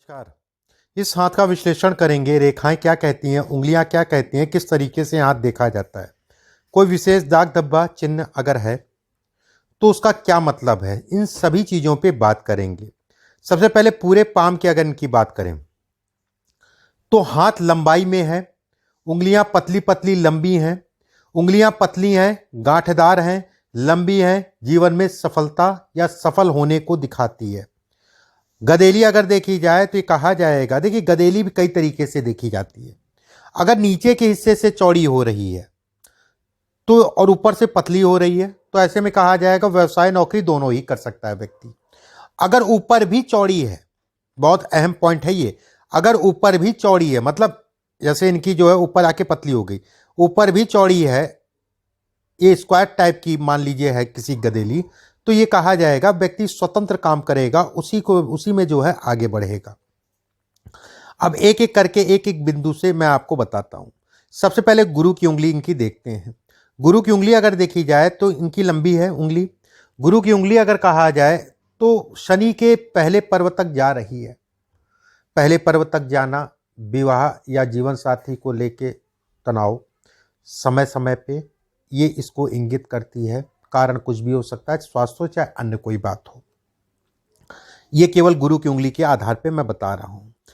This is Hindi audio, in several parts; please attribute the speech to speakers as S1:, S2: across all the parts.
S1: नमस्कार। इस हाथ का विश्लेषण करेंगे। रेखाएं क्या कहती हैं, उंगलियां क्या कहती हैं, किस तरीके से हाथ देखा जाता है, कोई विशेष दाग धब्बा चिन्ह अगर है तो उसका क्या मतलब है, इन सभी चीज़ों पे बात करेंगे। सबसे पहले पूरे पाम की अगर इनकी बात करें तो हाथ लंबाई में है, उंगलियां पतली पतली लंबी हैं, उंगलियां पतली हैं, गांठदार हैं, लंबी हैं, जीवन में सफलता या सफल होने को दिखाती है। गदेली अगर देखी जाए तो ये कहा जाएगा, देखिए गदेली भी कई तरीके से देखी जाती है। अगर नीचे के हिस्से से चौड़ी हो रही है तो और ऊपर से पतली हो रही है तो ऐसे में कहा जाएगा व्यवसाय नौकरी दोनों ही कर सकता है व्यक्ति। अगर ऊपर भी चौड़ी है, बहुत अहम पॉइंट है ये, अगर ऊपर भी चौड़ी है मतलब जैसे इनकी जो है ऊपर आके पतली हो गई, ऊपर भी चौड़ी है, ये स्क्वायर टाइप की मान लीजिए है किसी गदेली, तो ये कहा जाएगा व्यक्ति स्वतंत्र काम करेगा, उसी में जो है आगे बढ़ेगा। अब एक एक करके एक एक बिंदु से मैं आपको बताता हूं। सबसे पहले गुरु की उंगली इनकी देखते हैं। गुरु की उंगली अगर देखी जाए तो इनकी लंबी है उंगली। गुरु की उंगली अगर कहा जाए तो शनि के पहले पर्व तक जा रही है। पहले पर्व तक जाना विवाह या जीवन साथी को लेके तनाव समय समय पे, ये इसको इंगित करती है। कारण कुछ भी हो सकता है, स्वास्थ्य हो चाहे अन्य कोई बात हो, ये केवल गुरु की उंगली के आधार पे मैं बता रहा हूं।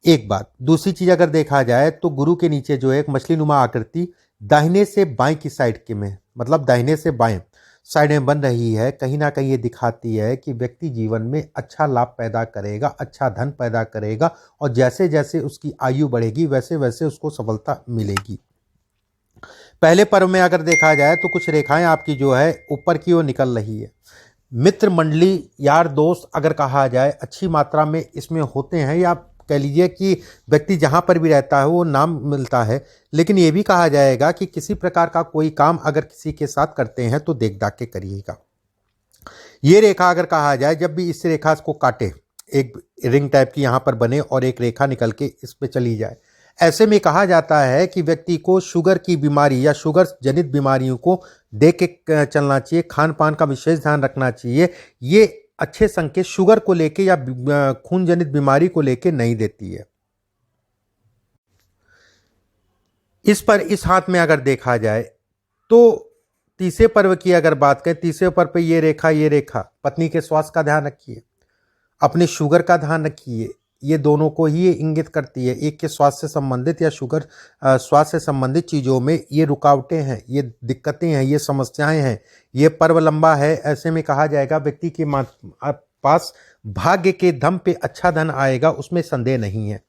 S1: एक बात। दूसरी चीज अगर देखा जाए तो गुरु के नीचे जो है एक मछली नुमा आकृति दाहिने से बाएं की साइड के में, मतलब दाहिने से बाएं साइड में बन रही है, कहीं ना कहीं ये दिखाती है कि व्यक्ति जीवन में अच्छा लाभ पैदा करेगा, अच्छा धन पैदा करेगा, और जैसे जैसे उसकी आयु बढ़ेगी वैसे वैसे उसको सफलता मिलेगी। पहले पर्व में अगर देखा जाए तो कुछ रेखाएं आपकी जो है ऊपर की ओर निकल रही है। मित्र मंडली, यार दोस्त अगर कहा जाए अच्छी मात्रा में इसमें होते हैं, या कह लीजिए कि व्यक्ति जहां पर भी रहता है वो नाम मिलता है। लेकिन ये भी कहा जाएगा कि किसी प्रकार का कोई काम अगर किसी के साथ करते हैं तो देख दाख के करिएगा। ये रेखा अगर कहा जाए, जब भी इस रेखा को काटे, एक रिंग टाइप की यहाँ पर बने और एक रेखा निकल के इस पे चली जाए, ऐसे में कहा जाता है कि व्यक्ति को शुगर की बीमारी या शुगर जनित बीमारियों को देख के चलना चाहिए, खान पान का विशेष ध्यान रखना चाहिए। ये अच्छे संकेत शुगर को लेके या खून जनित बीमारी को लेके नहीं देती है। इस हाथ में अगर देखा जाए तो तीसरे पर्व की अगर बात करें, तीसरे पर्व पे ये रेखा पत्नी के स्वास्थ्य का ध्यान रखिए, अपने शुगर का ध्यान रखिए। ये दोनों को ही ये इंगित करती है। एक के स्वास्थ्य से संबंधित या शुगर स्वास्थ्य से संबंधित चीज़ों में ये रुकावटें हैं, ये दिक्कतें हैं, ये समस्याएं हैं। ये पर्व लंबा है, ऐसे में कहा जाएगा व्यक्ति के पास भाग्य के दम पे अच्छा धन आएगा, उसमें संदेह नहीं है।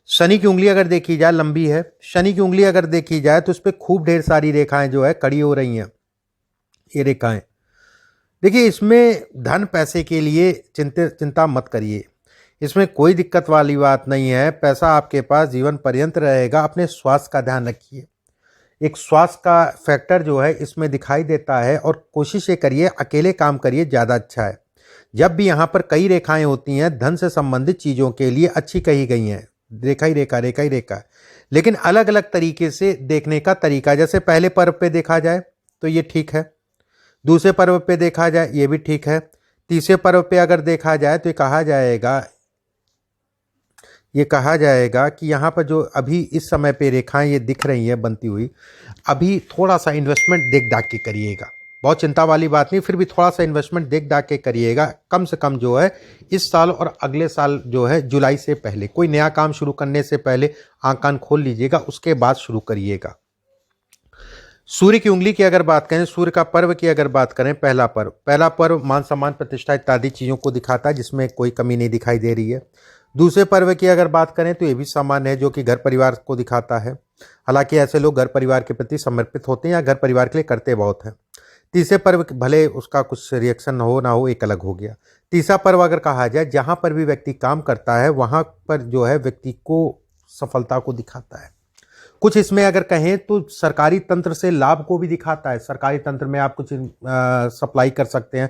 S1: शनि की उंगली अगर देखी जाए लंबी है। शनि की उंगली अगर देखी जाए तो उस पर खूब ढेर सारी रेखाएं जो है कड़ी हो रही हैं। ये रेखाएं देखिए, इसमें धन पैसे के लिए चिंता मत करिए, इसमें कोई दिक्कत वाली बात नहीं है। पैसा आपके पास जीवन पर्यंत रहेगा। अपने स्वास्थ्य का ध्यान रखिए। एक स्वास्थ्य का फैक्टर जो है इसमें दिखाई देता है, और कोशिश ये करिए अकेले काम करिए, ज़्यादा अच्छा है। जब भी यहाँ पर कई रेखाएं होती हैं धन से संबंधित चीज़ों के लिए अच्छी कही गई हैं, रेखा ही रेखा, लेकिन अलग अलग तरीके से देखने का तरीका। जैसे पहले पर्व पे देखा जाए तो ये ठीक है, दूसरे पर्व पे देखा जाए ये भी ठीक है, तीसरे पर्व पे अगर देखा जाए तो ये कहा जाएगा कि यहाँ पर जो अभी इस समय पे रेखाएं ये दिख रही हैं बनती हुई, अभी थोड़ा सा इन्वेस्टमेंट देख दाख के करिएगा। बहुत चिंता वाली बात नहीं, फिर भी थोड़ा सा इन्वेस्टमेंट देख दाख के करिएगा। कम से कम जो है इस साल और अगले साल जो है जुलाई से पहले, कोई नया काम शुरू करने से पहले आंख कान खोल लीजिएगा, उसके बाद शुरू करिएगा। सूर्य की उंगली की अगर बात करें, सूर्य का पर्व की अगर बात करें, पहला पर्व मान सम्मान प्रतिष्ठा इत्यादि चीज़ों को दिखाता है, जिसमें कोई कमी नहीं दिखाई दे रही है। दूसरे पर्व की अगर बात करें तो ये भी सामान्य है, जो कि घर परिवार को दिखाता है। हालांकि ऐसे लोग घर परिवार के प्रति समर्पित होते हैं या घर परिवार के लिए करते बहुत हैं। तीसरे पर्व भले उसका कुछ रिएक्शन हो ना हो, एक अलग हो गया। तीसरा पर्व अगर कहा जाए, जहाँ पर भी व्यक्ति काम करता है वहाँ पर जो है व्यक्ति को सफलता को दिखाता है। कुछ इसमें अगर कहें तो सरकारी तंत्र से लाभ को भी दिखाता है। सरकारी तंत्र में आप कुछ सप्लाई कर सकते हैं,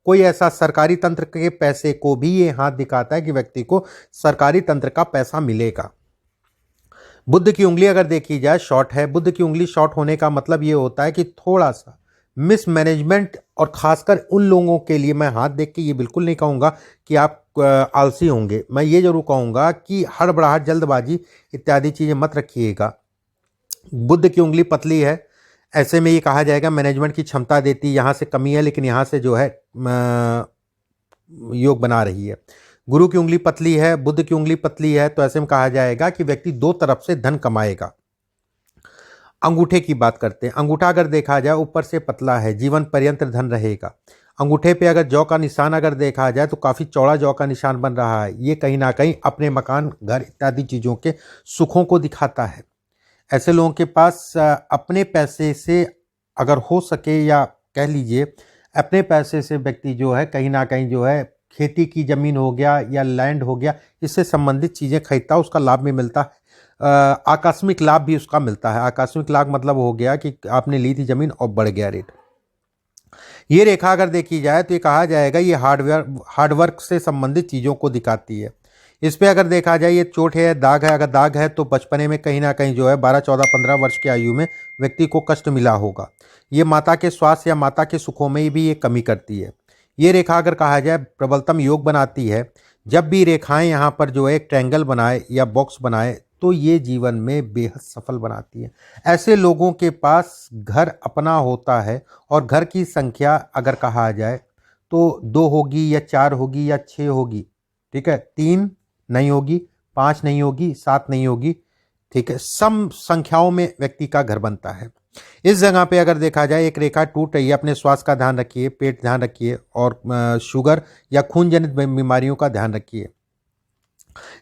S1: कोई ऐसा सरकारी तंत्र के पैसे को भी ये हाथ दिखाता है कि व्यक्ति को सरकारी तंत्र का पैसा मिलेगा। बुध की उंगली अगर देखी जाए शॉर्ट है। बुध की उंगली शॉर्ट होने का मतलब ये होता है कि थोड़ा सा मिसमैनेजमेंट, और खासकर उन लोगों के लिए मैं हाथ देख के ये बिल्कुल नहीं कहूँगा कि आप आलसी होंगे। मैं ये जरूर कहूँगा कि हड़बड़ाहट, जल्दबाजी इत्यादि चीज़ें मत रखिएगा। बुध की उंगली पतली है, ऐसे में ये कहा जाएगा मैनेजमेंट की क्षमता देती, यहाँ से कमी है लेकिन यहाँ से जो है योग बना रही है। गुरु की उंगली पतली है, बुध की उंगली पतली है, तो ऐसे में कहा जाएगा कि व्यक्ति दो तरफ से धन कमाएगा। अंगूठे की बात करते हैं। अंगूठा अगर देखा जाए ऊपर से पतला है, जीवन पर्यंत धन रहेगा। अंगूठे पे अगर जौ का निशान अगर देखा जाए तो काफ़ी चौड़ा जौ का निशान बन रहा है। ये कहीं ना कहीं अपने मकान, घर इत्यादि चीज़ों के सुखों को दिखाता है। ऐसे लोगों के पास अपने पैसे से अगर हो सके, या कह लीजिए अपने पैसे से व्यक्ति जो है कहीं ना कहीं जो है खेती की ज़मीन हो गया या लैंड हो गया, इससे संबंधित चीज़ें खरीदता है, उसका लाभ भी मिलता है। आकस्मिक लाभ भी उसका मिलता है। आकस्मिक लाभ मतलब हो गया कि आपने ली थी ज़मीन और बढ़ गया रेट। ये रेखा अगर देखी जाए तो ये कहा जाएगा ये हार्डवर्क से संबंधित चीज़ों को दिखाती है। इस पे अगर देखा जाए ये चोट है, दाग है, अगर दाग है तो बचपने में कहीं ना कहीं जो है 12, 14, 15 वर्ष की आयु में व्यक्ति को कष्ट मिला होगा। ये माता के स्वास्थ्य या माता के सुखों में भी ये कमी करती है। ये रेखा अगर कहा जाए प्रबलतम योग बनाती है। जब भी रेखाएं यहाँ पर जो है एक ट्रायंगल बनाए या बॉक्स बनाए तो ये जीवन में बेहद सफल बनाती है। ऐसे लोगों के पास घर अपना होता है और घर की संख्या अगर कहा जाए तो 2 होगी या 4 होगी या 6 होगी, ठीक है, 3 नहीं होगी, 5 नहीं होगी, 7 नहीं होगी, ठीक है, सम संख्याओं में व्यक्ति का घर बनता है। इस जगह पे अगर देखा जाए एक रेखा टूट रही है, अपने स्वास्थ्य का ध्यान रखिए, पेट ध्यान रखिए और शुगर या खून जनित बीमारियों का ध्यान रखिए।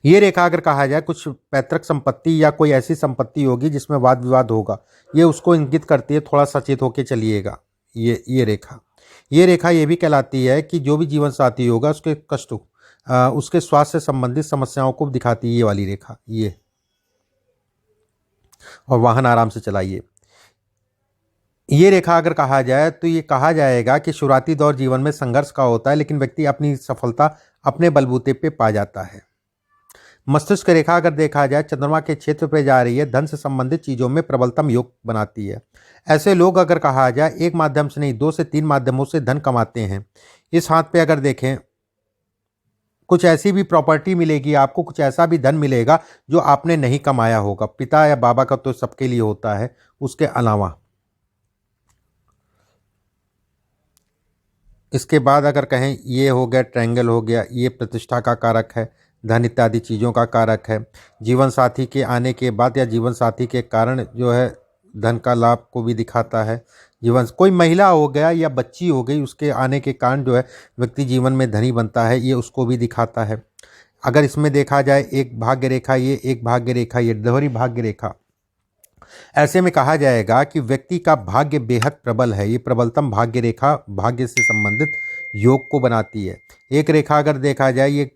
S1: ये रेखा अगर कहा जाए कुछ पैतृक संपत्ति या कोई ऐसी संपत्ति होगी जिसमें वाद विवाद होगा, ये उसको इंगित करती है, थोड़ा सचेत होकर चलिएगा। ये रेखा ये भी कहलाती है कि जो भी जीवन साथी होगा उसके कष्ट, उसके स्वास्थ्य से संबंधित समस्याओं को दिखाती है ये वाली रेखा। ये और वाहन आराम से चलाइए। ये रेखा अगर कहा जाए तो ये कहा जाएगा कि शुरुआती दौर जीवन में संघर्ष का होता है लेकिन व्यक्ति अपनी सफलता अपने बलबूते पे पा जाता है। मस्तिष्क रेखा अगर देखा जाए चंद्रमा के क्षेत्र पे जा रही है, धन से संबंधित चीज़ों में प्रबलतम योग बनाती है। ऐसे लोग अगर कहा जाए एक माध्यम से नहीं 2 से 3 माध्यमों से धन कमाते हैं। इस हाथ पे अगर देखें कुछ ऐसी भी प्रॉपर्टी मिलेगी आपको, कुछ ऐसा भी धन मिलेगा जो आपने नहीं कमाया होगा। पिता या बाबा का तो सबके लिए होता है, उसके अलावा इसके बाद अगर कहें ये हो गया, ट्रायंगल हो गया, ये प्रतिष्ठा का कारक है, धन इत्यादि चीज़ों का कारक है। जीवन साथी के आने के बाद या जीवन साथी के कारण जो है धन का लाभ को भी दिखाता है। जीवन कोई महिला हो गया या बच्ची हो गई, उसके आने के कारण जो है व्यक्ति जीवन में धनी बनता है, ये उसको भी दिखाता है। अगर इसमें देखा जाए एक भाग्य रेखा, ये एक भाग्य रेखा, ये दोहरी भाग्य रेखा, ऐसे में कहा जाएगा कि व्यक्ति का भाग्य बेहद प्रबल है। ये प्रबलतम भाग्य रेखा भाग्य से संबंधित योग को बनाती है। एक रेखा अगर देखा जाए ये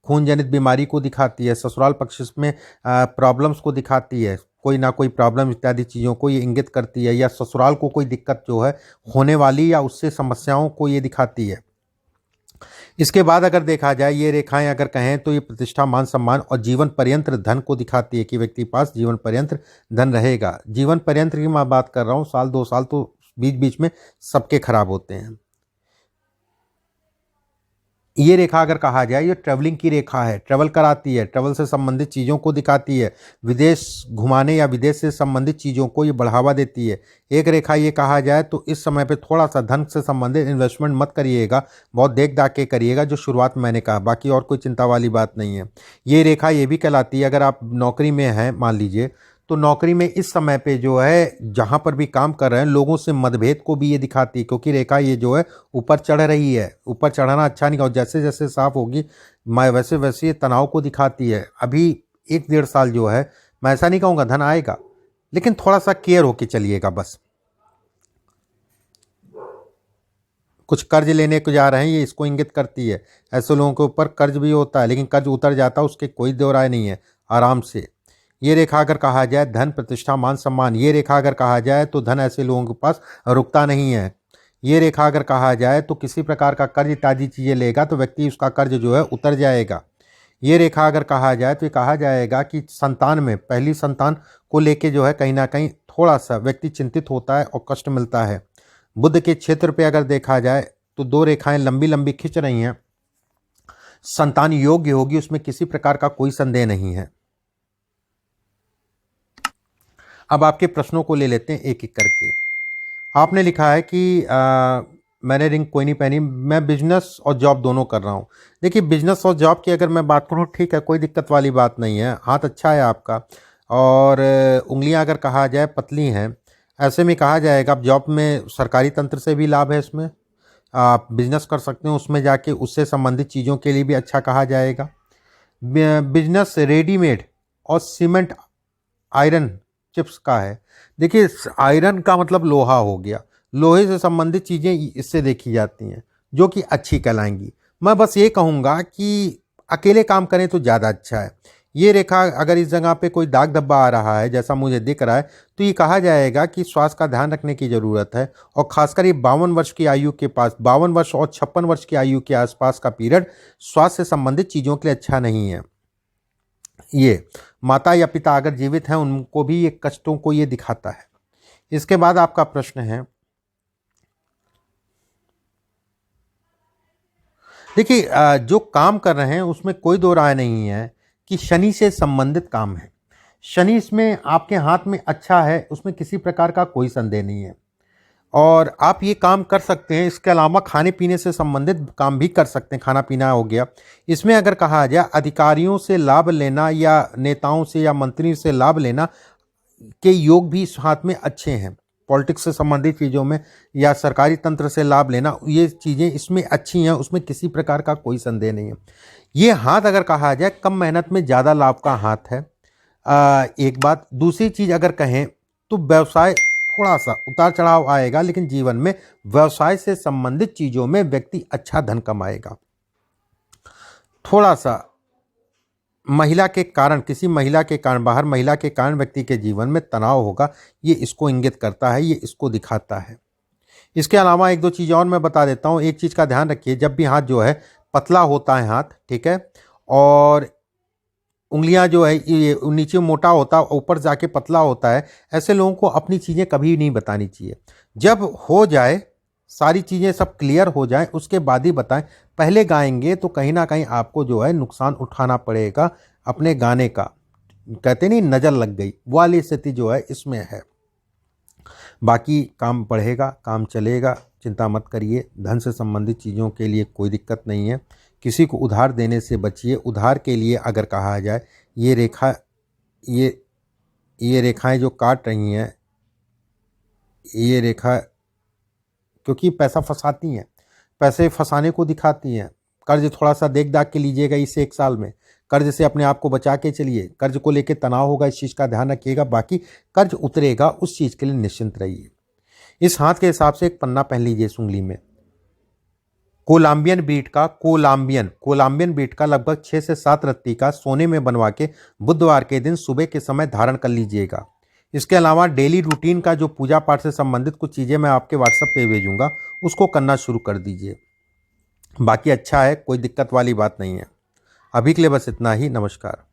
S1: खून जनित बीमारी को दिखाती है, ससुराल पक्ष में प्रॉब्लम्स को दिखाती है, कोई ना कोई प्रॉब्लम इत्यादि चीज़ों को ये इंगित करती है, या ससुराल को कोई दिक्कत जो है होने वाली या उससे समस्याओं को ये दिखाती है। इसके बाद अगर देखा जाए ये रेखाएं अगर कहें तो ये प्रतिष्ठा, मान सम्मान और जीवन पर्यंत धन को दिखाती है कि व्यक्ति के पास जीवन पर्यंत धन रहेगा। जीवन पर्यंत की मैं बात कर रहा हूँ, साल 2 साल तो बीच बीच में सबके खराब होते हैं। ये रेखा अगर कहा जाए ये ट्रैवलिंग की रेखा है, ट्रैवल कराती है, ट्रैवल से संबंधित चीज़ों को दिखाती है, विदेश घुमाने या विदेश से संबंधित चीज़ों को ये बढ़ावा देती है। एक रेखा ये कहा जाए तो इस समय पे थोड़ा सा धन से संबंधित इन्वेस्टमेंट मत करिएगा, बहुत देख दाख के करिएगा, जो शुरुआत में मैंने कहा, बाकी और कोई चिंता वाली बात नहीं है। ये रेखा ये भी कहलाती है अगर आप नौकरी में हैं मान लीजिए, तो नौकरी में इस समय पे जो है जहाँ पर भी काम कर रहे हैं लोगों से मतभेद को भी ये दिखाती है, क्योंकि रेखा ये जो है ऊपर चढ़ रही है। ऊपर चढ़ाना अच्छा नहीं, और जैसे जैसे साफ होगी मैं वैसे वैसे ये तनाव को दिखाती है। अभी 1-1.5 साल जो है, मैं ऐसा नहीं कहूँगा धन आएगा, लेकिन थोड़ा सा केयर होके चलिएगा बस। कुछ कर्ज लेने को जा रहे हैं, ये इसको इंगित करती है। ऐसे लोगों के ऊपर कर्ज भी होता है लेकिन कर्ज उतर जाता है, उसके कोई दो राय नहीं है, आराम से। ये रेखा अगर कहा जाए धन, प्रतिष्ठा, मान सम्मान, ये रेखा अगर कहा जाए तो धन ऐसे लोगों के पास रुकता नहीं है। ये रेखा अगर कहा जाए तो किसी प्रकार का कर्ज इत्यादि चीज़ें लेगा तो व्यक्ति उसका कर्ज जो है उतर जाएगा। ये रेखा अगर कहा जाए तो ये कहा जाएगा कि संतान में पहली संतान को लेके जो है कहीं ना कहीं थोड़ा सा व्यक्ति चिंतित होता है और कष्ट मिलता है। बुध के क्षेत्र पे अगर देखा जाए तो 2 रेखाएं लंबी लंबी खिंच रही हैं, संतान योग्य होगी, उसमें किसी प्रकार का कोई संदेह नहीं है। अब आपके प्रश्नों को ले लेते हैं एक एक करके। आपने लिखा है कि मैंने रिंग कोई नहीं पहनी, मैं बिजनेस और जॉब दोनों कर रहा हूँ। देखिए, बिजनेस और जॉब की अगर मैं बात करूँ, ठीक है, कोई दिक्कत वाली बात नहीं है, हाथ अच्छा है आपका, और उंगलियां अगर कहा जाए पतली हैं, ऐसे में कहा जाएगा आप जॉब में सरकारी तंत्र से भी लाभ है, इसमें आप बिजनेस कर सकते हो, उसमें जाके उससे संबंधित चीज़ों के लिए भी अच्छा कहा जाएगा। बिजनेस रेडीमेड और सीमेंट आयरन चिप्स का है। देखिए, आयरन का मतलब लोहा हो गया, लोहे से संबंधित चीज़ें इससे देखी जाती हैं जो कि अच्छी कहलाएंगी। मैं बस ये कहूँगा कि अकेले काम करें तो ज़्यादा अच्छा है। ये रेखा अगर इस जगह पे कोई दाग धब्बा आ रहा है जैसा मुझे दिख रहा है, तो ये कहा जाएगा कि स्वास्थ्य का ध्यान रखने की ज़रूरत है, और ख़ासकर ये 52 वर्ष की आयु के पास, 52 वर्ष और 56 वर्ष की आयु के आसपास का पीरियड स्वास्थ्य से संबंधित चीज़ों के लिए अच्छा नहीं है। ये माता या पिता अगर जीवित हैं उनको भी ये कष्टों को ये दिखाता है। इसके बाद आपका प्रश्न है, देखिए, जो काम कर रहे हैं उसमें कोई दो राय नहीं है कि शनि से संबंधित काम है। शनि इसमें आपके हाथ में अच्छा है, उसमें किसी प्रकार का कोई संदेह नहीं है, और आप ये काम कर सकते हैं। इसके अलावा खाने पीने से संबंधित काम भी कर सकते हैं, खाना पीना हो गया। इसमें अगर कहा जाए अधिकारियों से लाभ लेना या नेताओं से या मंत्री से लाभ लेना के योग भी इस हाथ में अच्छे हैं। पॉलिटिक्स से संबंधित चीज़ों में या सरकारी तंत्र से लाभ लेना, ये चीज़ें इसमें अच्छी हैं, उसमें किसी प्रकार का कोई संदेह नहीं है। ये हाथ अगर कहा जाए कम मेहनत में ज़्यादा लाभ का हाथ है। एक बात, दूसरी चीज़ अगर कहें तो व्यवसाय थोड़ा सा उतार चढ़ाव आएगा, लेकिन जीवन में व्यवसाय से संबंधित चीज़ों में व्यक्ति अच्छा धन कमाएगा। थोड़ा सा महिला के कारण, किसी महिला के कारण, बाहर महिला के कारण व्यक्ति के जीवन में तनाव होगा, ये इसको इंगित करता है, ये इसको दिखाता है। इसके अलावा एक दो चीज़ और मैं बता देता हूँ। एक चीज़ का ध्यान रखिए, जब भी हाथ जो है पतला होता है हाथ, ठीक है, और उंगलियां जो है ये नीचे मोटा होता है, ऊपर जाके पतला होता है, ऐसे लोगों को अपनी चीज़ें कभी नहीं बतानी चाहिए। जब हो जाए सारी चीज़ें सब क्लियर हो जाए उसके बाद ही बताएं। पहले गाएंगे तो कहीं ना कहीं आपको जो है नुकसान उठाना पड़ेगा अपने गाने का। कहते नहीं नज़र लग गई, वो वाली स्थिति जो है इसमें है। बाकी काम बढ़ेगा, काम चलेगा, चिंता मत करिए। धन से संबंधित चीज़ों के लिए कोई दिक्कत नहीं है। किसी को उधार देने से बचिए। उधार के लिए अगर कहा जाए, ये रेखा ये रेखाएं जो काट रही हैं, ये रेखा क्योंकि पैसा फंसाती हैं, पैसे फंसाने को दिखाती हैं। कर्ज थोड़ा सा देख दाख के लीजिएगा इस एक साल में। कर्ज से अपने आप को बचा के चलिए। कर्ज को लेकर तनाव होगा, इस चीज़ का ध्यान रखिएगा। बाकी कर्ज उतरेगा, उस चीज़ के लिए निश्चिंत रहिए। इस हाथ के हिसाब से एक पन्ना पहन लीजिए इस उंगली में। कोलंबियन बीट का लगभग 6 से 7 रत्ती का सोने में बनवा के बुधवार के दिन सुबह के समय धारण कर लीजिएगा। इसके अलावा डेली रूटीन का जो पूजा पाठ से संबंधित कुछ चीज़ें मैं आपके व्हाट्सएप पे भेजूंगा, उसको करना शुरू कर दीजिए। बाकी अच्छा है, कोई दिक्कत वाली बात नहीं है। अभी के लिए बस इतना ही। नमस्कार।